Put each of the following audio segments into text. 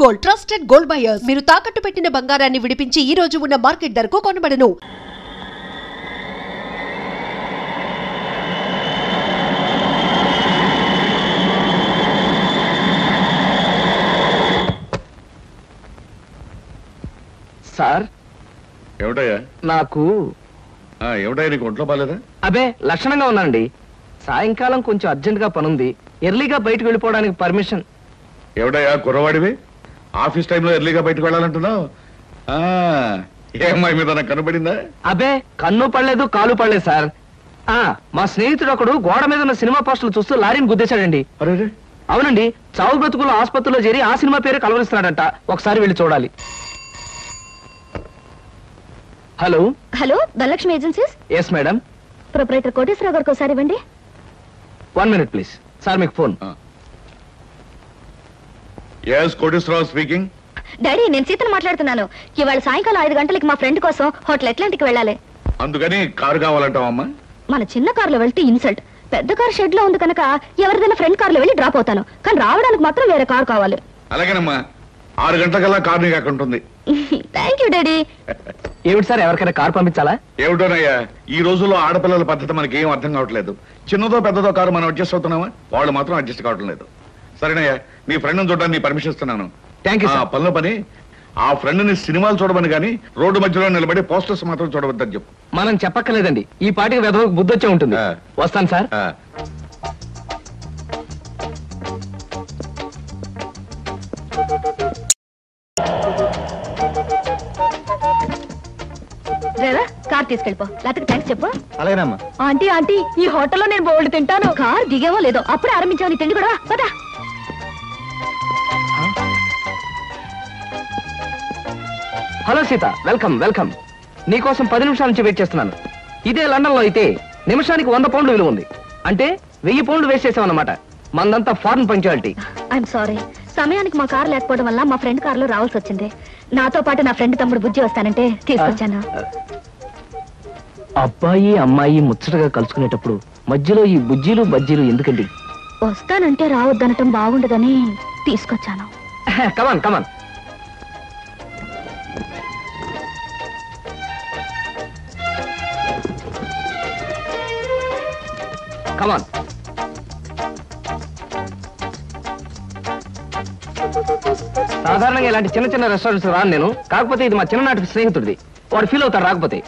Gold trusted gold buyers. మీరు తాకట్టు పెట్టిన బంగారాన్ని విడిపించి ఈ రోజు ఉన్న మార్కెట్ ధరకు కొనబడను. సార్ ఏమిటయ్యా? నాకు ఏమిటయ్యా, నీకు ఒంట్లో బాలేదా? అబే లక్షణంగా ఉన్నానండి. సాయంకాలం కొంచెం అర్జెంట్ గా పనుంది, ఎర్లీగా బయటకు వెళ్ళిపోవడానికి పర్మిషన్. ఏమిటయ్యా కుర్రవాడివి, ఆఫీస్ టైంలో ఎర్లీగా బయటకు వెళ్ళాలంటున్నావు? ఏమ్మాయి మీద నాకు కనబడిందా? అబే కన్ను పడలేదు కాలు పడలేదు సార్. మా స్నేహితుడు ఒకడు గోడ మీద ఉన్న సినిమా పోస్టర్లు చూస్తూ లారీని గుద్దేశాడండి. అరే అవునండి, చావు బ్రతుకుల్లో ఆసుపత్రిలో చేరి ఆ సినిమా పేరు కలవరిస్తున్నాడంట. ఒకసారి వెళ్ళి చూడాలి. Hello hello, Dhanalakshmi agencies. Yes madam. Proprietor Koteswararao గారికి ఒకసారి ఇవ్వండి. 1 minute ప్లీజ్. సార్ మీకు phone. yes Koteswararao speaking. Daddy, నేను సీతను మాట్లాడుతున్నాను. ఇవాళ సాయంకాలం 5 గంటలకి మా ఫ్రెండ్ కోసం హోటల్ అట్లాంటిక్ వెళ్ళాలి. అందుకని కారు కావాలంటావమ్మా? మన చిన్న కారులో వెళ్తే ఇన్సల్ట్. పెద్ద కారు షెడ్ లో ఉంది కనుక ఎవరిదైనా ఫ్రెండ్ కారులో వెళ్ళి డ్రాప్ అవుతాను. కానీ రావడానికి మాత్రం వేరే కారు కావాలి. అలాగేనమ్మా, 6 గంటలకల్లా కారు నీకు అక్కడ ఉంటుంది. Thank you daddy. ఏమిటి సార్, ఎవరికైనా కారు పంపించాలా? ఏమిటోనయ్యా, ఈ రోజుల్లో ఆడపిల్లల పద్ధతి మనకి ఏం అర్థం కావట్లేదు. చిన్నదో పెద్దదో కారు మనం అడ్జస్ట్ అవుతున్నామా, వాళ్ళు మాత్రం అడ్జస్ట్ కావటం లేదు. సరేనయ్యా, నీ ఫ్రెండ్ని చూడడానికి నీ పర్మిషన్ ఇస్తున్నాను. Thank you. పనిలో పని ఆ ఫ్రెండ్ ని సినిమాలు చూడమని కానీ రోడ్డు మధ్యలో నిలబడి పోస్టర్స్ మాత్రం చూడవద్దని చెప్పు. మనం చెప్పక్కర్లేదండి, ఈ పాటికి వెధవకు బుద్ధి వచ్చే ఉంటుంది. వస్తాను సార్. Driver, car తీసుకెళ్ళిపో. లేకపోతే థ్యాంక్స్ చెప్పు. అలాగేనమ్మా. ఆంటీ ఆంటీ, ఈ హోటల్లో నేను బోల్డ్ తింటాను. కార్ దిగేవో లేదో అప్పుడే ఆరంభించావు నీ తిండి కూడా. పదా. Hello Sita, welcome welcome. నీకోసం 10 నిమిషాల నుంచి వెయిట్ చేస్తున్నాను. ఇదే లండన్ లో అయితే నిమిషానికి 100 పౌండ్లు విలువ ఉంది. అంటే 1000 పౌండ్లు వేస్ట్ చేసామన్నమాట. మందంతా ఫారెన్ పంక్చువాలిటీ. ఐఎమ్ సారీ, సమయానికి మా కారు లేకపోవడం వల్ల మా ఫ్రెండ్ కారులో రావాల్సి వచ్చింది. నాతో పాటు నా ఫ్రెండ్ తమ్ముడు బుజ్జి వస్తానంటే తీసుకొచ్చాను. అబ్బాయి అమ్మాయి ముచ్చటగా కలుసుకునేటప్పుడు మధ్యలో ఈ బుజ్జీలు బజ్జీలు ఎందుకండి? వస్తానంటే రావద్దనటం బాగుండదని తీసుకొచ్చాను. కమాన్ కమాన్. కమాన్. సాధారణంగా ఇలాంటి చిన్న చిన్న రెస్టారెంట్స్ రాను నేను. కాకపోతే ఇది మా చిన్ననాటి స్నేహితుడిది, వాడు ఫీల్ అవుతాడు రాకపోతే.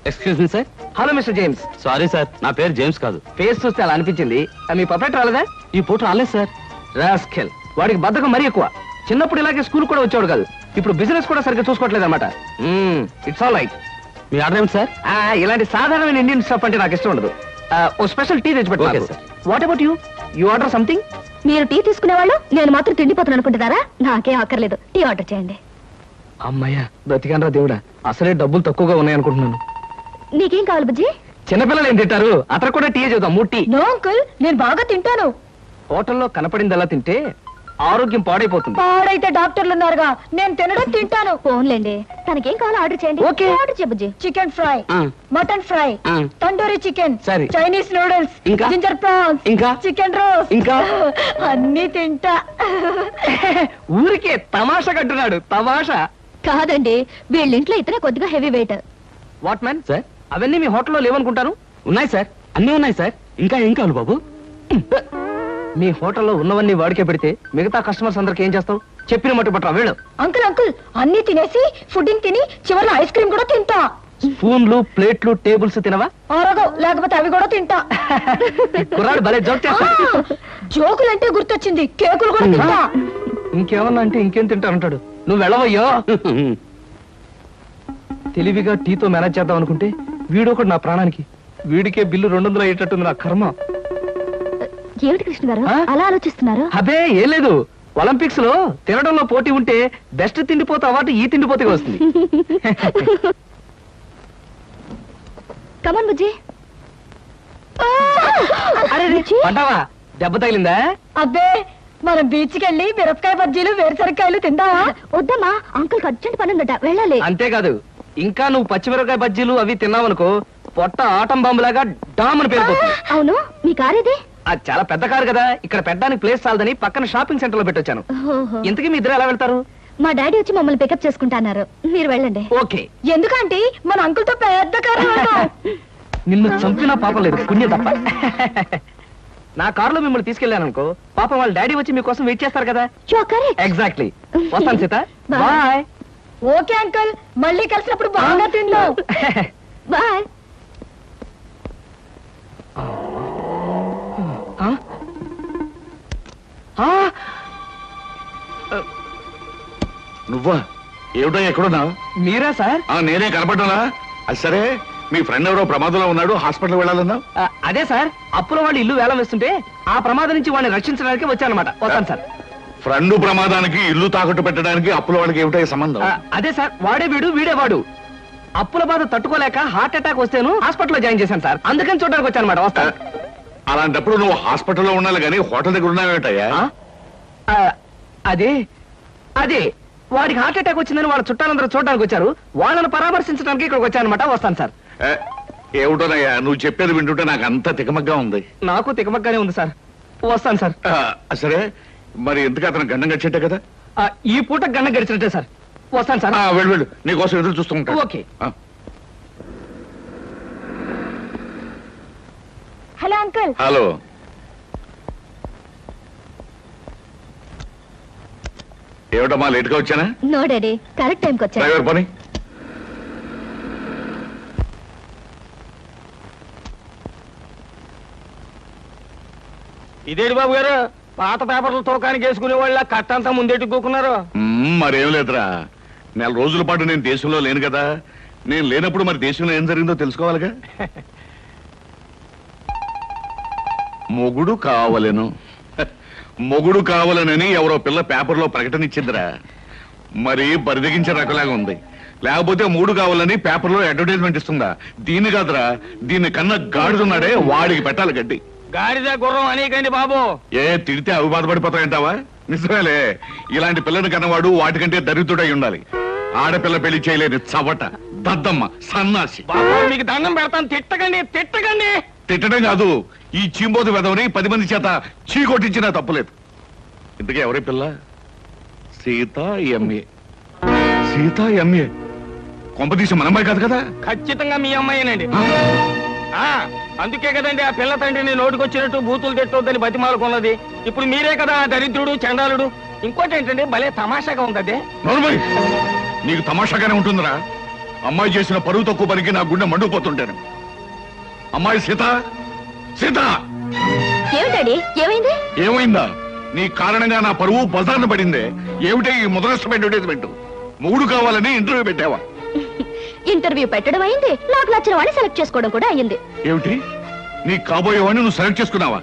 Excuse me sir. Hello mister James. Sorry sir, నా పేరు జేమ్స్ కాదు. ఫేస్ చూస్తే అలా అనిపించింది. మీ పర్ఫెక్ట్ రాలేదా? ఈ పూట రాలేదు సార్. రాస్కెల్, వాడికి బద్ధకం మరీ ఎక్కువ. చిన్నప్పుడు ఇలాగే స్కూల్ కూడా వచ్చాడు కాదు, ఇప్పుడు బిజినెస్ కూడా సరిగ్గా చూసుకోవట్లేదు అనమాట. It's all right. మీ ఆర్డర్ ఏమిటి సార్? ఇలాంటి సాధారణమైన ఇండియన్ స్టఫ్ అంటే నాకు ఇష్టం ఉండదు. ఓ స్పెషల్ టీ తెచ్చిపెట్టాలి. What about you? You order something? మీరు టీ తీసుకునేవాళ్ళు, నేను మాత్రం తిండిపోతాను అనుకుంటున్నారా? నాకేం అక్కర్లేదు, టీ ఆర్డర్ చేయండి. అమ్మయ్యా, బ్రతికానరా దేవుడా. అసలే డబ్బులు తక్కువగా ఉన్నాయనుకుంటున్నాను. నీకేం కావాలి బుజ్జి? చిన్నపిల్లలు ఏం తింటారు, అతను కూడా టీ చూద్దాం. 3 టీ. నో అంకుల్, నేను బాగా తింటాను. హోటల్లో కనపడిందల్లా తింటే ఆరోగ్యం పాడైపోతుంది. పాడైతే డాక్టర్లు ఉన్నారుగా, నేను తినడం తింటాను. ఫోన్లేండి, తనకేం కావాలో ఆర్డర్ చేయండి. ఓకే, ఆర్డర్ చేయ బుజ్జి. Chicken fry, mutton fry, tandoori chicken, సరే, చైనీస్ నూడిల్స్, ఇంకా జింజర్ ప్రాన్స్, ఇంకా చికెన్ రోస్ట్, ఇంకా అన్ని తింటా. ఊరికే తమాషా కట్టున్నాడు. తమాషా కాదండి, వీళ్ళింట్లో ఇతనే కొద్దిగా heavy weight. What man sir, అవన్నీ మీ హోటల్లో లేవనుకుంటాను. ఉన్నాయి సార్, అన్నీ ఉన్నాయి సార్. ఇంకా ఏం కావాలి బాబు? మీ హోటల్లో ఉన్నవన్నీ వాడికే పెడితే మిగతా కస్టమర్స్ అందరికి ఏం చేస్తావు? చెప్పిన మట్టు పట్టరా వీళ్ళు. అంకుల్ అంకుల్, అన్ని తినేసి ఫుడ్డింగ్ తిని చివరిలో ఐస్ క్రీమ్ కూడా తింటా. స్పూన్లు ప్లేట్లు టేబుల్స్ తినవా? ఆరోగవు, లేకపోతే అవి కూడా తింటా. కుర్రాడు భలే జోక్ చేస్తాడు. జోకులంటే గుర్తొచ్చింది, కేకులు కూడా తింటా. ఇంకేమన్నా అంటే ఇంకేం తింటానంటాడు. నువ్వు వెళ్ళవయ్యో. తెలివిగా టీతో మేనేజ్ చేద్దాం అనుకుంటే వీడొకడు నా ప్రాణానికి. వీడికే బిల్లు 200 అయ్యేటట్టుంది నా కర్మ. ఏమిటి కృష్ణ గారు అలా ఆలోచిస్తున్నారు? అదే ఏం లేదు, ఒలింపిక్స్ లో తినడంలో పోటీ ఉంటే బెస్ట్ తిండిపోతే అవార్డు ఈ తిండిపోతేగా వస్తుంది. కమాన్ బుజ్జి. అంటావా? దెబ్బ తగిలిందా? అబ్బే, మనం బీచ్ కి వెళ్ళి మిరపకాయ బజ్జీలు వేరుసరికాయలు తిందామా? వద్దమ్మా, అంకుల్ అర్జెంట్ పని ఉందట, వెళ్ళాలి. అంతేకాదు, ఇంకా నువ్వు పచ్చిమిరపకాయ బజ్జీలు అవి తిన్నావనుకో పొట్ట ఆటం బాంబులాగా డామ్ అని పేరుపోతుంది. అవును, మీ కార్ ఇది? అది చాలా పెద్ద కారు కదా, ఇక్కడ పెట్టడానికి ప్లేస్ చాలదని పక్కన షాపింగ్ సెంటర్ లో పెట్టొచ్చాను. ఓహో. ఇంతకీ మీ ఇద్దరు ఎలా వెళ్తారు? మా డాడీ వచ్చి మమ్మల్ని పికప్ చేసుకుంటాన్నారు, మీరు వెళ్ళండి. ఓకే. ఎందుకంటే మన అంకుల్ తో పెద్ద కారు నిన్ను చంపినా పాపం లేదు, పుణ్యం తప్ప. నా కారులో మిమ్మల్ని తీసుకెళ్ళాను అనుకో, పాపం వాళ్ళ డాడీ వచ్చి మీకోసం వెయిట్ చేస్తారు కదా. ఎగ్జాక్ట్లీ. వస్తాను Sita. Bye. Bye. Okay uncle, మళ్ళీ కలిసినప్పుడు బాగా తిందాం. బాయ్. నువ్వా? ఏమిటో ఎక్కడున్నావు? మీరా సార్? నేనే కనపడ్డానా? అది సరే, మీ ఫ్రెండ్ ఎవరో ప్రమాదంలో ఉన్నాడు, హాస్పిటల్ వెళ్ళాలన్నావు. అదే సార్, అప్పుల వాళ్ళు ఇల్లు వేలం వేస్తుంటే ఆ ప్రమాదం నుంచి వాడిని రక్షించడానికి వచ్చానమాట. వస్తాను సార్. ఫ్రెండ్ ప్రమాదానికి ఇల్లు తాకట్టు పెట్టడానికి అప్పుల వాళ్ళకి ఏమిటో సంబంధం? అదే సార్, వాడే వీడు వీడే వాడు. అప్పుల బాధ తట్టుకోలేక హార్ట్ అటాక్ వస్తేను హాస్పిటల్లో జాయిన్ చేశాను సార్, అందుకని చూడడానికి వచ్చానమాట. వస్తాను. అలాంటప్పుడు నువ్వు హాస్పిటల్లో ఉండాలి కానీ హోటల్ దగ్గర ఉన్నావేటయ్యా? అదే అదే వాడికి హార్ట్ అటాక్ వచ్చిందని వాళ్ళ చుట్టాలందరూ చూడడానికి వచ్చారు, వాళ్ళని పరామర్శించడానికి ఇక్కడికి వచ్చానమాట. వస్తాను సార్. ఏమిటోనయ్యా నువ్వు చెప్పేది వింటుంటే నాకు అంత తికమగ్గా ఉంది. నాకు తికమగ్గానే ఉంది సార్. వస్తాను సార్. సరే, మరి ఎందుకు అతను గండం గడిచేట్టే కదా? ఈ పూట గండ గడిచినట్టే సార్. వస్తాను సార్. వెళ్ళు వెళ్ళు, నీకోసం ఎదురు చూస్తూ ఉంటా. ఓకే. Hello uncle. హలో. ఏమిటమ్మా లేట్ గా వచ్చానా? నో డాడీ, కరెక్ట్ టైంకి వచ్చా. డ్రైవర్ పని. ఇదేంటి బాబు గారు, పాత పేపర్లు తోకానికి వేసుకునే వాళ్ళ కట్టంతా ముందెట్టుకోకున్నారు? మరేం లేదురా, నెల రోజుల పాటు నేను దేశంలో లేను కదా. నేను లేనప్పుడు మరి దేశంలో ఏం జరిగిందో తెలుసుకోవాలిగా. మొగుడు కావలెను, మొగుడు కావాలనని ఎవరో పిల్ల పేపర్లో ప్రకటన ఇచ్చిందిరా. మరి బరిదగించే రకలాగా ఉంది. లేకపోతే మూడు కావాలని పేపర్లో అడ్వర్టైజ్మెంట్ ఇస్తుందా? దీన్ని కాదురా, దీన్ని కన్నా గాడిదున్నాడే వాడికి పెట్టాలి గడ్డి. గాడిద గుర్రం అనేకండి బాబు. ఏ తిడితే అవి బాధపడిపోతాయంటావా? నిజమేలే, ఇలాంటి పిల్లని కన్నవాడు వాటికంటే దరిద్రుడై ఉండాలి. ఆడపిల్ల పెళ్లి చేయలేని చవట, దద్దమ్మ, సన్నాసి. మీకు దండం పెడతాను, తిట్టకండి తిట్టకండి. తిట్టడం కాదు, ఈ చీంబోతు వెదవని 10 మంది చేత చీకొట్టించినా తప్పులేదు. ఇంతకీ ఎవరి పిల్ల? సీతా ఎంఏ. సీతా ఎంఏ కొంపదీసి మన అమ్మాయి కాదు కదా? ఖచ్చితంగా మీ అమ్మాయినండి. అందుకే కదండి ఆ పిల్ల తండ్రిని నోటికొచ్చినట్టు బూతులు తిట్టొద్దని బతిమాలకున్నది. ఇప్పుడు మీరే కదా దరిద్రుడు చండాలుడు. ఇంకోటి ఏంటండి, భలే తమాషాగా ఉంది అదే. నోర్మై, నీకు తమాషాగానే ఉంటుందిరా. అమ్మాయి చేసిన పరువు తక్కువ పనికి నా గుండె మండుకుపోతుంటాను. అమ్మాయి సీత, సీత. ఏమిటండి, ఏమైంది? ఏమైందా? నీ కారణంగా నా పరువు బజార్న పడిందే. ఏమిటే ఈ ముదరష్టమైన అడ్వర్టైజ్మెంట్? మూడు కావాలని ఇంటర్వ్యూ పెట్టావా? ఇంటర్వ్యూ పెట్టడం అయింది, నాకు నచ్చిన వాడిని సెలెక్ట్ చేసుకోవడం కూడా అయ్యింది. ఏమిటి, నీ కాబోయేవాడిని నువ్వు సెలెక్ట్ చేసుకున్నావా?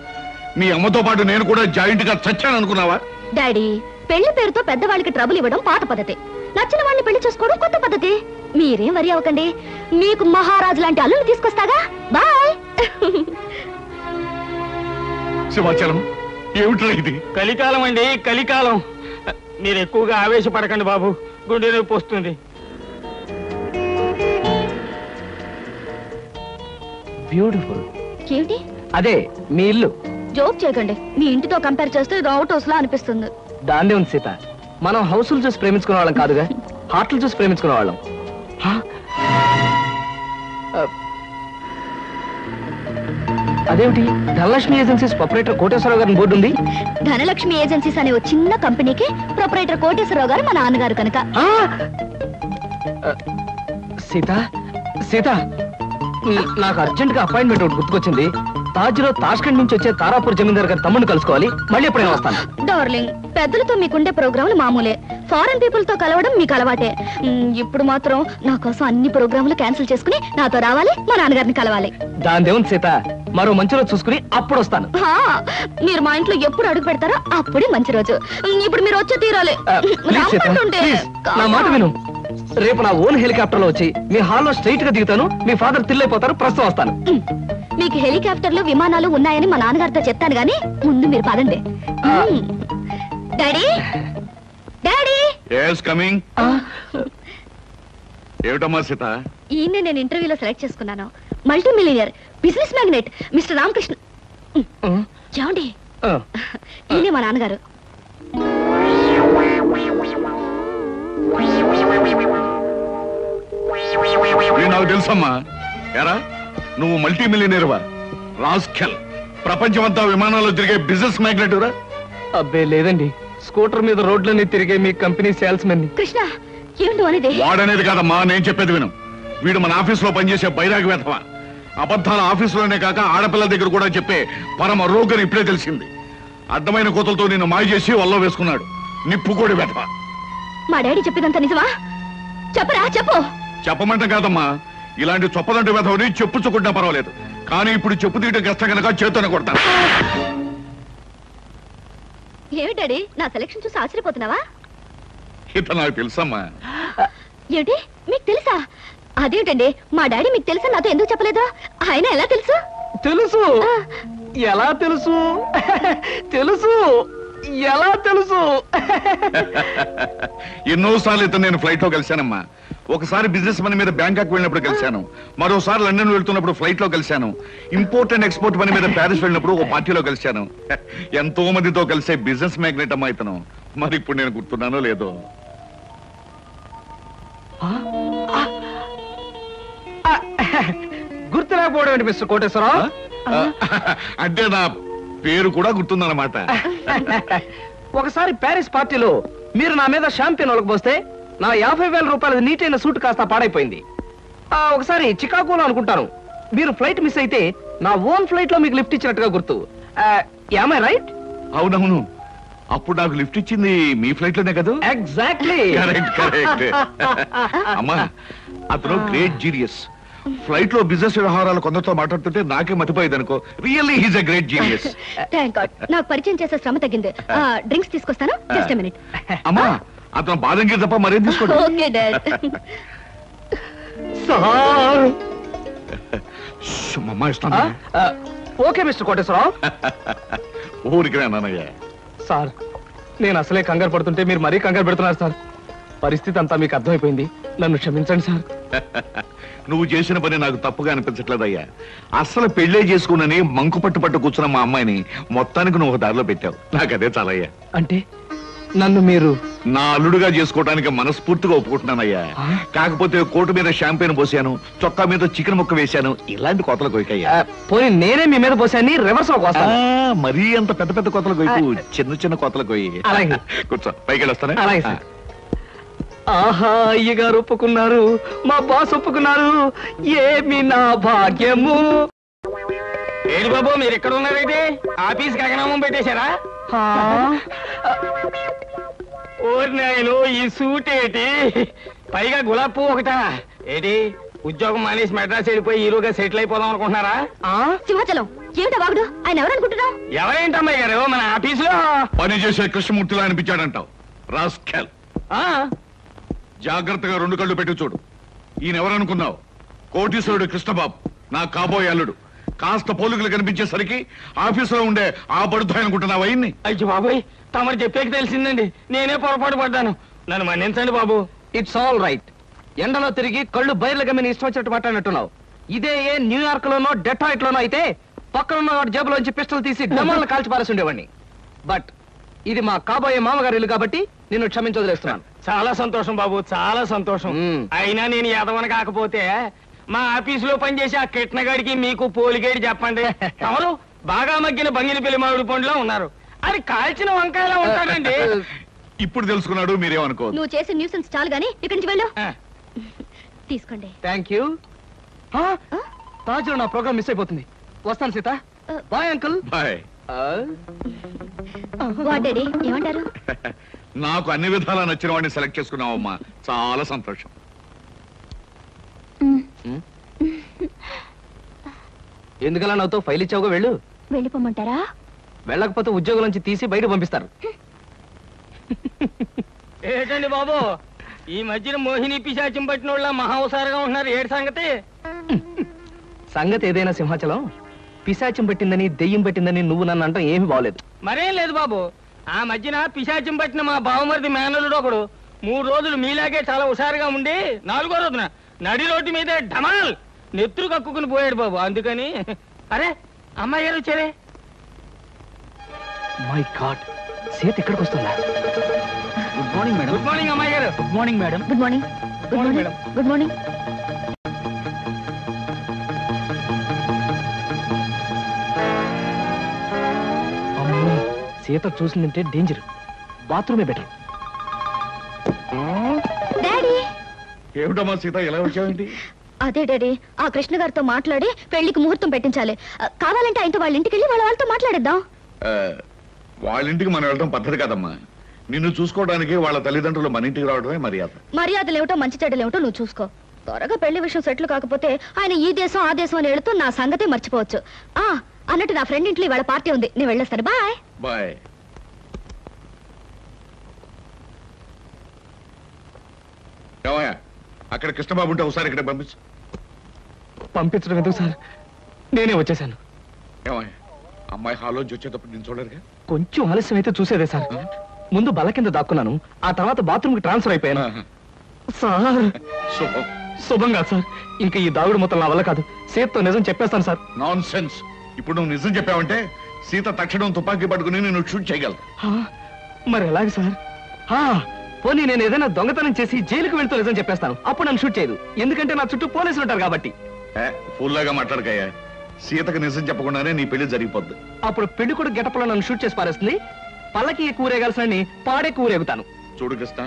మీ అమ్మతో పాటు నేను కూడా జాయింట్ గా చచ్చాను అనుకున్నావా? డాడీ, పెళ్లి పేరుతో పెద్దవాళ్ళకి ట్రబుల్ ఇవ్వడం పాత పద్ధతి, నచ్చిన వాడిని పెళ్లి చేసుకోవడం కొత్త పద్ధతి. మీరేం వరి అవ్వకండి, మీకు మహారాజు లాంటి అల్లుని తీసుకొస్తాగా. బాయ్. శివాచలం, ఏమిట్రా ఇది? కలికాలం అండి, కలికాలం. మీరు ఎక్కువగా ఆవేశపడకండి బాబు, గుండె నొప్పి వస్తుంది. బ్యూటిఫుల్. ఏమిటి? అదే మీ ఇల్లు. జోక్ చేయకండి, మీ ఇంటితో కంపేర్ చేస్తే ఇది అవుట్ హౌస్ లా అనిపిస్తుంది. దాన్నే ఉంది సీత, మనం హౌసులు చూసి ప్రేమించుకునే వాళ్ళం కాదుగా, హార్ట్లు చూసి ప్రేమించుకునే వాళ్ళం. అదేమిటి, ధనలక్ష్మి ఏజెన్సీస్ ప్రొపరేటర్ కోటేశ్వరరావు గారి బోర్డు ఉంది. ధనలక్ష్మి ఏజెన్సీస్ అనే ఒక చిన్న కంపెనీకి ప్రొపరేటర్ కోటేశ్వరరావు గారు మా నాన్నగారు కనుక. సీత, సీత, నాకు అర్జెంట్ గా అపాయింట్మెంట్ ఒకటి గుర్తుకొచ్చింది. తాజ్ లో తాష్కండ్ నుంచి వచ్చే తారాపూర్ జమీందార్ గారి తమ్ముడిని కలుసుకోవాలి. మళ్ళీ ఎప్పుడైనా వస్తాను. డార్లింగ్, పెద్దలతో మీకుండే ప్రోగ్రాములు మామూలే, ఫారెన్ పీపుల్ తో కలవడం మీకు అలవాటే. ఇప్పుడు మాత్రం నా కోసం అన్ని ప్రోగ్రాములు క్యాన్సిల్ చేసుకుని నాతో రావాలి, మా నాన్నగారిని కలవాలి. దాని దేవుని సీత, మరో మంచి రోజు చూసుకుని అప్పుడు వస్తాను. మీరు మా ఇంట్లో ఎప్పుడు అడుగు పెడతారో అప్పుడే మంచి రోజు. ఇప్పుడు మీరు వచ్చే తీరాలి. ప్లీజ్ సీత, ప్లీజ్, నా మాట విను. రేపు నా ఓన్ హెలికాప్టర్ లో వచ్చి మీ హాల్లో స్ట్రైట్ గా దిగుతాను. మీ ఫాదర్ తిల్లైపోతారు. ప్రస్తుతం వస్తాను. మీకు హెలికాప్టర్లు విమానాలు ఉన్నాయని మా నాన్నగారితో చెప్తాను గానీ ముందు మీరు పదండి. Daddy, daddy. yes coming. ఏమిటమ్మా సీత? ఈయన్ని నేను ఇంటర్వ్యూలో సెలెక్ట్ చేసుకున్నాను. Multi millionaire, business magnate, mister Ramakrishna. ఏమండి ఆ, ఈయనే మా నాన్నగారు. వీడు నాకు తెలుసమ్మా. ఎరా నువ్వు మల్టీ మిలియనీర్వా? రాస్కెల్, ప్రపంచమంతా విమానాల్లో తిరిగే బిజినెస్ మ్యాగ్నెటురా? అబ్బే లేదండి, స్కూటర్ మీద రోడ్లన్నీ తిరిగే మీ కంపెనీ సేల్స్ మెన్. కృష్ణ ఏమిటి అనేది? వాడనేది కాదమ్మా, నేను చెప్పేది విను. వీడు మన ఆఫీసులో పనిచేసే బైరాగి వేధవా. అబద్ధాల ఆఫీసులోనే కాక ఆడపిల్లల దగ్గర కూడా చెప్పే పరమ రోగని ఇప్పుడే తెలిసింది. అడ్డమైన కోతలతో నిన్ను మాయ చేసి వల్ల వేసుకున్నాడు. నిప్పుకోడి వేధవా. మా డాడీ చెప్పేదంతా నిజమా? చెప్పరా చెప్పు. చెప్పమంటే కాదమ్మా, ఇలాంటి చొప్పదంటే వేధవని చెప్పుచ్చుకుంటా పర్వాలేదు, కానీ ఇప్పుడు చెప్పు తీయటం కష్టం కనుక చేతోనే కొడతాను. ఏమి డాడీ నా సెలక్షన్ చూసి ఆశ్చర్యపోతున్నావా? ఇత నాకు తెలుసమ్మా. ఏమిటి మీకు తెలుసా? అదేంటండి మా డాడీ మీకు తెలుసా నాతో ఎందుకు చెప్పలేదు? ఆయన ఎలా తెలుసు? తెలుసు. ఎలా తెలుసు? తెలుసు. ఎలా తెలుసు? ఎన్నోసార్లు ఇతను నేను ఫ్లైట్ లో కలిశానమ్మా. ఒకసారి బిజినెస్ పని మీద బ్యాంకాక్ వెళ్ళినప్పుడు కలిశాను, మరోసారి లండన్ వెళ్తున్నప్పుడు ఫ్లైట్ లో కలిశాను, ఇంపోర్ట్ అండ్ ఎక్స్పోర్ట్ పని మీద ప్యారిస్ వెళ్ళినప్పుడు ఓ పార్టీలో కలిశాను. ఎంతో మందితో కలిసే బిజినెస్ మ్యాగ్నెట్ అమ్మా ఇతను. మరి ఇప్పుడు నేను గుర్తున్నానో లేదో. గుర్తు రాకపోవడం ఏంటి మిస్టర్ కోటేశ్వరరావు? అంటే నా పేరు కూడా గుర్తుందన్నమాట. ఒకసారి ప్యారిస్ పార్టీలో మీరు నా మీద షాంపియన్ ఒలకపోస్తే నా 50,000 రూపాయల నీటైన సూట్ కాస్త పాడైపోయింది. ఒకసారి చికాగోలో అనుకుంటాను మీరు ఫ్లైట్ మిస్ అయితే నా ఓన్ ఫ్లైట్ లో మీకు లిఫ్ట్ ఇచ్చినట్టుగా గుర్తు. Am I right? అవునవును, అప్పుడు నాకు లిఫ్ట్ ఇచ్చింది మీ ఫ్లైట్ లోనే కదా? ఎగ్జాక్ట్లీ. Correct correct. అమ్మా అతను గ్రేట్ జీనియస్. ఫ్లైట్ లో బిజినెస్ వ్యవహారాలు కొందరితో మాట్లాడుతుంటే నాకే మతిపోయేది అనుకో. Really he's a great genius. Thank God నాకు పరిచయం చేసే శ్రమ తగ్గింది. డ్రింక్స్ తీసుకొస్తాను, జస్ట్ ఎ మినిట్. అమ్మా అతను బాదంగిరి తప్ప మరేం తీసుకోండి. Okay dad. అమ్మా ఇస్తాను. Okay mister Koteswararao. ఊరికి నాన్నయ్య. సార్ నేను అసలే కంగారు పడుతుంటే మీరు మరీ కంగారు పెడుతున్నారు సార్. పరిస్థితి అంతా మీకు అర్థమైపోయింది, నన్ను క్షమించండి సార్. నువ్వు చేసిన పని నాకు తప్పుగా అనిపించట్లేదయ్యా. అసలు పెళ్లే చేసుకున్నని మంకు పట్టు కూర్చున్న మా అమ్మాయిని మొత్తానికి నువ్వు దారిలో పెట్టావు. నాకు అదే చాలయ్యా. అంటే నన్ను మీరు నా అల్లుడుగా చేసుకోవడానికి మనస్ఫూర్తిగా ఒప్పుకుంటున్నానయ్యా. కాకపోతే కోటు మీద షాంపెయిన్ పోసాను, చొక్కా మీద చికెన్ ముక్క వేశాను, ఇలాంటి కోతలు కొయ్యకయ్యా. పోనీ నేనే మీ మీద పోసాన్ని రివర్స్ లో కోస్తాను. మరీ అంత పెద్ద పెద్ద కోతలు కొయ్యకు, చిన్న చిన్న కోతలు కొయ్యి. అలాగే. కూర్చో, పైకి వెళ్ళొస్తానే. అలాగే సార్. ఆహా అయ్యగారు ఒప్పుకున్నారు, మా బాస్ ఒప్పుకున్నారు, ఏమి నా భాగ్యము. ఏడు బాబు మీరు ఎక్కడ ఉన్నారైతే ఆఫీస్ గగనామం పెట్టేశారా? ఓరి నాయను ఈ సూట్ ఏంటి, పైగా గులాబ్ పువ్వు ఒకటా ఏంటి? ఉద్యోగం మానేసి మెడ్రాస్ వెళ్ళిపోయి హీరోగా సెటిల్ అయిపోదాం అనుకుంటున్నారా? సింహాచలం ఏమిటా వాగుడు? ఆయన ఎవరనుకుంటున్నావు? ఎవరేంటమ్మాయి గారు మన ఆఫీసులో పని చేసే కృష్ణమూర్తిలా అనిపించాడంటావు. రాస్కెల్, జాగ్రత్తగా 2 కళ్ళు పెట్టి చూడు. ఈయన ఎవరనుకున్నావు? కోటీశ్వరుడు కృష్ణబాబు, నా కాబోయే అల్లుడు. కాస్త పోలికలు కనిపించేసరికి ఆఫీసులో ఉండే ఆ పడుతాయి అనుకుంటున్నావు అయ్యింది. అయ్యో బాబోయ్, తమరు చెప్పేకి తెలిసిందండి, నేనే పొరపాటు పడ్డాను, నన్ను మన్నించండి బాబు. It's all right. ఎండలో తిరిగి కళ్ళు బయర్లు గమ్మిని ఇష్టం వచ్చినట్టు మాట్లాడినట్టున్నావు. ఇదే ఏ న్యూయార్క్ లోనో డెట్రాయిట్ లోనో అయితే పక్కనున్న వాడి జేబులోంచి పిస్టల్ తీసి డమాలను కాల్చి పారేసి ఉండేవాడిని. బట్ ఇది మా కాబోయే మామగారి ఇల్లు కాబట్టి నిన్ను క్షమించొదిలేస్తున్నాను. చాలా సంతోషం బాబు, చాలా సంతోషం. అయినా నేను ఎదవని కాకపోతే మా ఆఫీసులో పనిచేసి ఆ కిట్నగాడికి మీకు పోలిగేడి చెప్పండి. తమరు బాగా మగ్గిన బంగిన పెళ్లి మామిడి పండులో ఉన్నారు, అది కాల్చిన వంకాయలా ఉంటాడండి. ఇప్పుడు తెలుసుకున్నాడు, మీరేమనుకోవద్దు. నువ్వు చేసే న్యూసెన్స్ చాలు గానీ ఇక్కడి నుంచి వెళ్ళు. తీసుకోండి. Thank you. తాజులో నా ప్రోగ్రామ్ మిస్ అయిపోతుంది. వస్తాను Sita. Bye uncle. Bye. Daddy ఏమంటారు? నాకు అన్ని విధాలా నచ్చిన వాడిని సెలెక్ట్ చేసుకున్నావమ్మా, చాలా సంతోషం. ఎందుకలా నాతో ఫైల్ ఇచ్చావుగా, వెళ్ళు. వెళ్ళిపోమంటారా? వెళ్ళకపోతే ఉద్యోగం నుంచి తీసి బయట పంపిస్తారు. ఏంటండి బాబు ఈ మధ్యన మోహిని పిశాచం పట్టిన వాళ్ళ మహావసారుగా ఉంటున్నారు, ఏడు సంగతి? సంగతి ఏదైనా సింహాచలం, పిశాచం పెట్టిందని దెయ్యం పెట్టిందని నువ్వు నన్ను అంటాం ఏమీ బాగలేదు. మరేం లేదు బాబు, ఆ మధ్యన పిశాచం పట్టిన మా బావమరిది మేనలుడు ఒకడు 3 రోజులు మీలాగే చాలా హుషారుగా ఉండి 4వ రోజున నడి రోడ్డు మీదే ఢమాల్ నెత్తురు కక్కుకుని పోయాడు బాబు. అందుకని అరే అమ్మాయి గారు వచ్చారే. మై గాడ్, సీత ఇక్కడికి వస్తుందా? Good morning madam. Good morning అమ్మాయి గారు. Good morning madam. Good morning. Good morning madam. Good morning. అమ్మో, సీత చూసిందంటే డేంజర్. బాత్రూమే బెటర్. డాడీ. ఏమిటమ్మా సీత ఎలా వచ్చావేంటి? అదే డాడీ, ఆ కృష్ణ గారితో మాట్లాడి పెళ్లికి ముహూర్తం పెట్టించాలి. కావాలంటే ఆయనతో వాళ్ళ ఇంటికి వెళ్ళి వాళ్ళతో మాట్లాడేద్దాం. వాళ్ళ ఇంటికి మనం వెళ్ళడం పద్ధతి కదమ్మా. నిన్ను చూసుకోవడానికి వాళ్ళ తల్లిదండ్రులు మన ఇంటికి రావడమే మర్యాద. మర్యాదలేమిటో మంచి చెడ్డలేమిటో నువ్వు చూసుకో. త్వరగా పెళ్లి విషయం సెటిల్ కాకపోతే ఆయన ఈ దేశం ఆ దేశం అని వెళుతూ నా సంగతే మర్చిపోవచ్చు. అన్నట్టు నా ఫ్రెండ్ ఇంట్లో ఇవాళ పార్టీ ఉంది, నేను వెళ్ళొస్తాను. బాయ్. బాయ్. ఏమయ్యా, అక్కడ కృష్ణబాబు ఉంటే ఒకసారి ఇక్కడ పంపించు. పంపించడం ఎందుకు సార్, నేనే వచ్చేసాను. ఏమయ్యా, అమ్మాయి హాల్లోంచి వచ్చేటప్పుడు నేను చూడరుగా? కొంచెం ఆలస్యం అయితే చూసేదే సార్. ముందు బల్ల కింద దాక్కున్నాను, ఆ తర్వాత బాత్రూమ్ కి ట్రాన్స్ఫర్ అయిపోయాను. సార్ శుభం. శుభంగా సార్, ఇంకా ఈ దాగుడు మొత్తం నా వల్ల కాదు. సీతతో నిజం చెప్పేస్తాను సార్. Non sense. ఇప్పుడు నువ్వు నిజం చెప్పావంటే సీత తక్షణం తుపాకీ పట్టుకుని నేను షూట్ చేయగలను. మరి ఎలాగ సార్? పోనీ నేను ఏదైనా దొంగతనం చేసి జైలుకు వెళ్తూ నిజం చెప్పేస్తాను, అప్పుడు నన్ను షూట్ చేయదు. ఎందుకంటే నా చుట్టూ పోలీసులు ఉంటారు కాబట్టి. ఫుల్లాగా మాట్లాడకయ్యా. సీతకు నిజం చెప్పకుండానే నీ పెళ్లి జరిగిపోద్ది. అప్పుడు పెళ్లి కూడా గెటప్లో నన్ను షూట్ చేసి పారేస్తుంది. పల్లకి కూరేగాల్సిన పాడే కూరేగుతాను. చూడు కృష్ణ,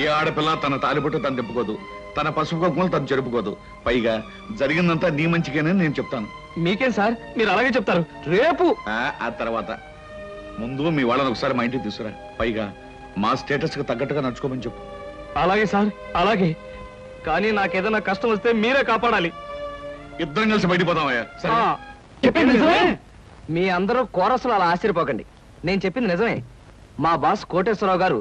ఏ ఆడపిల్ల తన తాలిబొట్టు తను తిప్పుకోదు, తన పసుపు కుంకుమలు తను జరుపుకోదు. పైగా జరిగిందంతా నీ మంచిగానే నేను చెప్తాను. మీకేం సార్, మీరు అలాగే చెప్తారు. రేపు ఆ తర్వాత ముందు మీ వాళ్ళని ఒకసారి మా ఇంటికి తీసుకురా. పైగా మా స్టేటస్ కి తగ్గట్టుగా నడుచుకోమని చెప్పు. అలాగే సార్, అలాగే. కానీ నాకేదైనా కష్టం వస్తే మీరే కాపాడాలి. ఇద్దరం కలిసి బయటపోదామయ్యా. చెప్పింది నిజమే. మీ అందరూ కోరసులు అలా ఆశ్చర్యపోకండి. నేను చెప్పింది నిజమే. మా బాస్ కోటేశ్వరరావు గారు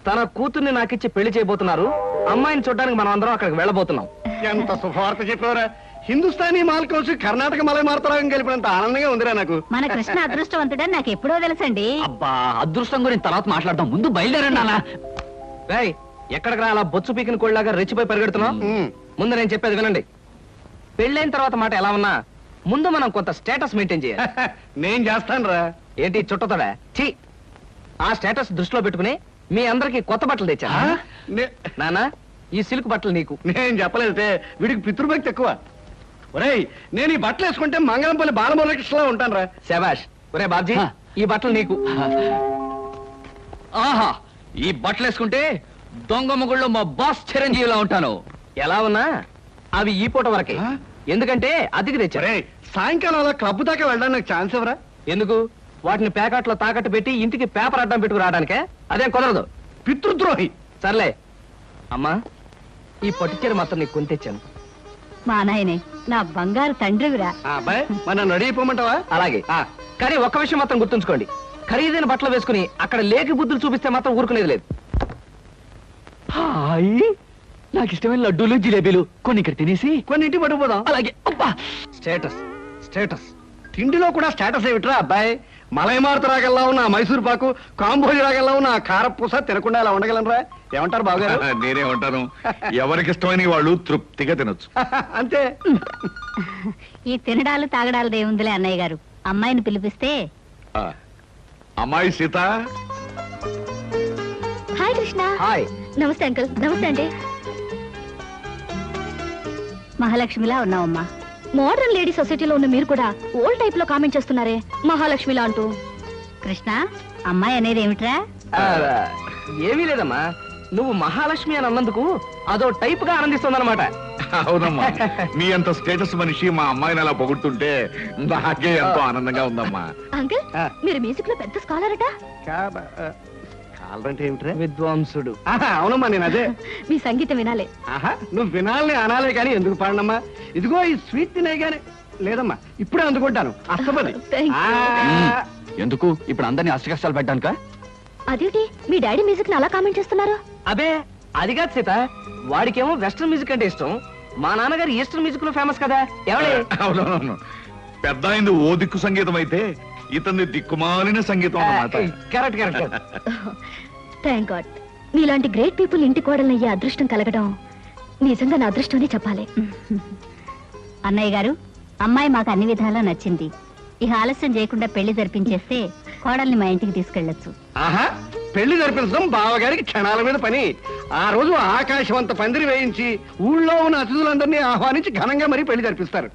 తన కూతుర్ని నాకిచ్చి పెళ్లి చేయబోతున్నారు. అమ్మాయిని చూడడానికి మనం అందరం అక్కడికి వెళ్ళబోతున్నాం. ఎంత శుభవార్త చెప్పారా! హిందుస్థానీ మాల్ కౌన్సి కర్ణాటక మలై మార్తరాగం కలిపినంత ఆనందంగా ఉందిరా నాకు. మన కృష్ణ అదృష్టవంతుడని నాకు ఎప్పుడో తెలుసండి. అబ్బా, అదృష్టం గురించి తర్వాత మాట్లాడదాం, ముందు బయలుదేరండి అలా. ఎక్కడికి రా అలా బొచ్చు పీకిన కోళ్ళలాగా రెచ్చిపోయి పరిగెడుతున్నాం? ముందు నేను చెప్పేది వినండి. పెళ్ళైన తర్వాత మాట ఎలా ఉన్నా ముందు మనం కొంత స్టేటస్ మెయింటైన్ చేయాలి. నేను చేస్తాను రా. ఏంటి చుట్టతోడా? ఛీ! ఆ స్టేటస్ దృష్టిలో పెట్టుకుని మీ అందరికి కొత్త బట్టలు తెచ్చా. నానా, ఈ సిల్క్ బట్టలు నీకు. నేను చెప్పలేదే, వీడికి పితృభక్తి ఎక్కువ. ఒరేయ్, నేను ఈ బట్టలు వేసుకుంటే మంగళంపల్లి బాలమురకృష్ణలా ఉంటాను రా. శబాష్. ఒరే బాబ్జీ, ఈ బట్టలు నీకు. ఆహా, ఈ బట్టలు వేసుకుంటే దొంగ మొగుళ్ళో మా బాస్ చిరంజీవిలా ఉంటాను. ఎలా ఉన్నా అవి ఈ పూట వరకే, ఎందుకంటే అద్దెకి తెచ్చా. సాయంకాలం అలా క్లబ్ దాకా వెళ్ళడానికి నాకు ఛాన్స్ ఎవరా? ఎందుకు? వాటిని ప్యాకెట్లో తాకట్టు పెట్టి ఇంటికి పేపర్ అడ్డం పెట్టుకు రావడానికే. అదేం కుదరదు. పితృద్రోహి. సర్లే అమ్మా, ఈ పట్టుచీర మాత్రం నీకు కొని తెచ్చాను. మా నాయనే, నా బంగారు తండ్రివిరా. అబ్బాయి, మన నడిపోమంటావా? అలాగే. కానీ ఒక్క విషయం మాత్రం గుర్తుంచుకోండి, ఖరీదైన బట్టలు వేసుకుని అక్కడ లేకి బుద్ధులు చూపిస్తే మాత్రం ఊరుకునేది లేదు. హాయ్, నాకు ఇష్టమైన లడ్డూలు జిలేబీలు కొన్ని ఇక్కడ తినేసి కొన్ని ఇంటికి పట్టుకుపోదాం. అలాగే. అబ్బా, స్టేటస్ స్టేటస్. తిండిలో కూడా స్టేటస్ ఏమిట్రా అబ్బాయి? మలైమారుత రాగల్లా ఉన్న మైసూర్ పాకు, కాంబోజి రాగల్లా ఉన్న కారపూస తినకుండా అలా ఉండగలనరా? ఏమంటారు బావగారు? నేనే ఉంటాను. ఎవరికి ఇష్టమైన వాళ్ళు తృప్తిగా తినొచ్చు. అంతే. ఈ తినడాలు తాగడాలు దేవుందిలే అన్నయ్య గారు. అమ్మాయిని పిలిపిస్తే. అమ్మాయి సీత. హాయ్ కృష్ణ. హాయ్. నమస్తే అంకుల్. నమస్తే అండి. మహాలక్ష్మిలా ఉన్నావమ్మా. మోడర్న్ లేడీ సొసైటీలో ఉన్న మీరు కూడా ఓల్డ్ టైప్ లో కామెంట్ చేస్తున్నారే మహాలక్ష్మిలా అంటూ. కృష్ణ, అమ్మాయి అనేది ఏమిట్రా? ఏమీ లేదమ్మా, నువ్వు మహాలక్ష్మి అని అన్నందుకు అదో టైప్ గా ఆనందిస్తుందన్నమాట. అవునమ్మా, మీ అంత స్టేటస్ మనిషి మా అమ్మాయిని అలా పొగుడుతుంటే నాకే ఎంతో ఆనందంగా ఉందమ్మా. అంకుల్, మీరు మ్యూజిక్ లో పెద్ద స్కాలర్ అట. కాలంటే ఏమిట్రా? విద్వాంసుడు. అవునమ్మా, నేను అదే. మీ సంగీతం వినాలే. నువ్వు వినాలని అనాలే కానీ ఎందుకు పాడనమ్మా? ఇదిగో ఈ స్వీట్ తినే గానీ. లేదమ్మా, ఇప్పుడే అందుకుంటాను. అస్తపది. ఎందుకు ఇప్పుడు అందరినీ అష్ట కష్టాలు పెట్టడానిక? అదేంటి మీ డాడీ మ్యూజిక్ ని అలా కామెంట్ చేస్తున్నారు? అబే, అది కాదు సీత, వాడికేమో వెస్టర్న్ మ్యూజిక్ అంటే ఇష్టం. మా నాన్నగారు ఈస్టర్న్ మ్యూజిక్ లో ఫేమస్ కదా. అవునవును, పెద్ద అయింది ఓ దిక్కు సంగీతం అయితే ఇతని దిక్కుమాలిన సంగీతం అన్నమాట. Correct correct. థ్యాంక్ గాడ్, మీలాంటి గ్రేట్ పీపుల్ ఇంటి కోడలయ్యే అదృష్టం కలగడం నిజంగా నా అదృష్టం అని చెప్పాలి. అన్నయ్య గారు, అమ్మాయి మాకు అన్ని విధాలా నచ్చింది. ఇక ఆలస్యం చేయకుండా పెళ్లి జరిపించేస్తే కోడల్ని మా ఇంటికి తీసుకెళ్ళొచ్చు. ఆహా, పెళ్లి జరిపించడం బావగారికి క్షణాల మీద పని. ఆ రోజు ఆకాశం అంత పందిరి వేయించి ఊళ్ళో ఉన్న అతిథులందరినీ ఆహ్వానించి ఘనంగా మరీ పెళ్లి జరిపిస్తారు.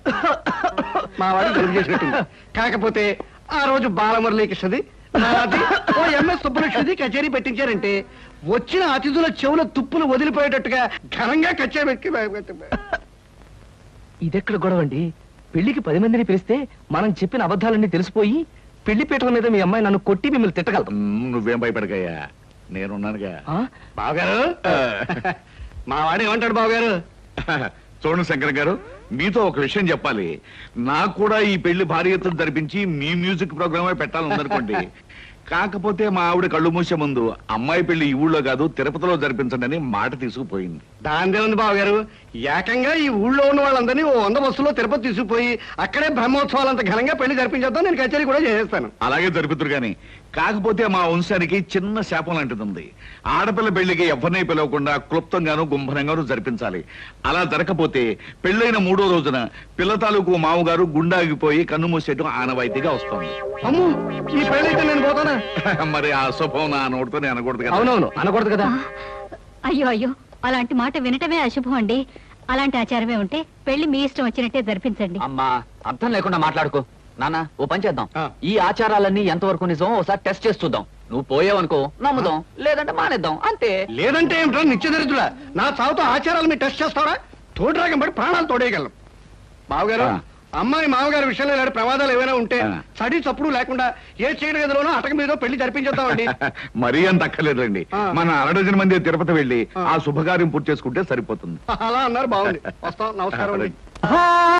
మా వాడిని జరుపు చేసినట్టుంది. కాకపోతే ఆ రోజు బాలమురళీకృష్ణది, నాది, ఓ ఎంఎస్ సుబ్బలక్ష్మిది కచేరీ పెట్టించారంటే వచ్చిన అతిథుల చెవుల తుప్పులు వదిలిపోయేటట్టుగా ఘనంగా కచేరీ పెట్టి. ఇదెక్కడ గొడవండి? పెళ్లికి 10 మందిని పిలిస్తే మనం చెప్పిన అబద్ధాలన్నీ తెలిసిపోయి పెళ్లి పీటల మీద మీ అమ్మాయి నన్ను కొట్టి మిమ్మల్ని తిట్టగలదు. నువ్వేం భయపడకయ్యా, నేనున్నానుగా. బావగారు, మా వాడు ఏమంటాడు బావగారు? చూడండి శంకర్ గారు, మీతో ఒక విషయం చెప్పాలి. నాకు కూడా ఈ పెళ్లి భారీ ఎత్తున జరిపించి మీ మ్యూజిక్ ప్రోగ్రామే పెట్టాలనుకోండి. కాకపోతే మా ఆవిడ కళ్ళు మూసే ముందు అమ్మాయి పెళ్లి ఈ ఊళ్ళో కాదు తిరుపతిలో జరిపించండి అని మాట తీసుకుపోయింది. దాందే ఉంది బావగారు, ఏకంగా ఈ ఊళ్ళో ఉన్న వాళ్ళందరినీ ఓ 100 బస్సులో తిరుపతి తీసుకుపోయి అక్కడే బ్రహ్మోత్సవాలంత ఘనంగా పెళ్లి జరిపించేద్దాం. నేను కచేరీ కూడా చేసేస్తాను. అలాగే జరుపుతురు గాని, కాకపోతే మా వంశానికి చిన్న శాపం లాంటిది ఉంది. ఆడపిల్ల పెళ్లికి ఎవరిని పిలవకుండా క్లుప్తంగాను గుంభనంగాను జరిపించాలి. అలా జరగకపోతే పెళ్ళైన 3వ రోజున పిల్ల తాలూకు మామగారు గుండాగిపోయి కన్ను మూసేయటం ఆనవాయితీగా వస్తుంది. అమ్ము, ఈ పెళ్ళైతే నేను పోతానా? మరి ఆ శుభం నా నోటితో నేను అనకూడదు కదా. అవునవును, అనకూడదు కదా. అయ్యో అయ్యో, అలాంటి మాట వినటమే అశుభం అండి. అలాంటి ఆచారమే ఉంటే పెళ్లి మీ ఇష్టం వచ్చినట్టే జరిపించండి. అమ్మా, అర్థం లేకుండా మాట్లాడుకో. నాన్న, ఓ పని చేద్దాం. ఆ. ఈ ఆచారాలన్నీ ఎంతవరకు నిజం ఒకసారి టెస్ట్ చేసి చూద్దాం. నువ్వు పోయావనుకో నమ్ముదాం, లేదంటే మానేద్దాం, అంతే. లేదంటే ఏమిటో నిత్యదరిద్రుడా, నా చావుతో ఆచారాలు మీరు టెస్ట్ చేస్తారా? తోడురాగం పడి ప్రాణాలు తోడేయగలం. బావగారు, ఆ. అమ్మాయి మామగారి విషయంలో ఇలాంటి ప్రమాదాలు ఏమైనా ఉంటే ఆ. చడి చప్పుడు లేకుండా ఏ చీకటి గదిలోనో అటక మీదో పెళ్లి జరిపించేద్దామండి. మరీ అంత అక్కర్లేదండి. ఆ. మన 6 మంది తిరుపతి వెళ్ళి ఆ. ఆ శుభకార్యం పూర్తి చేసుకుంటే సరిపోతుంది. అలా అన్నారు, బాగుంది. వస్తాం, నమస్కారం అండి.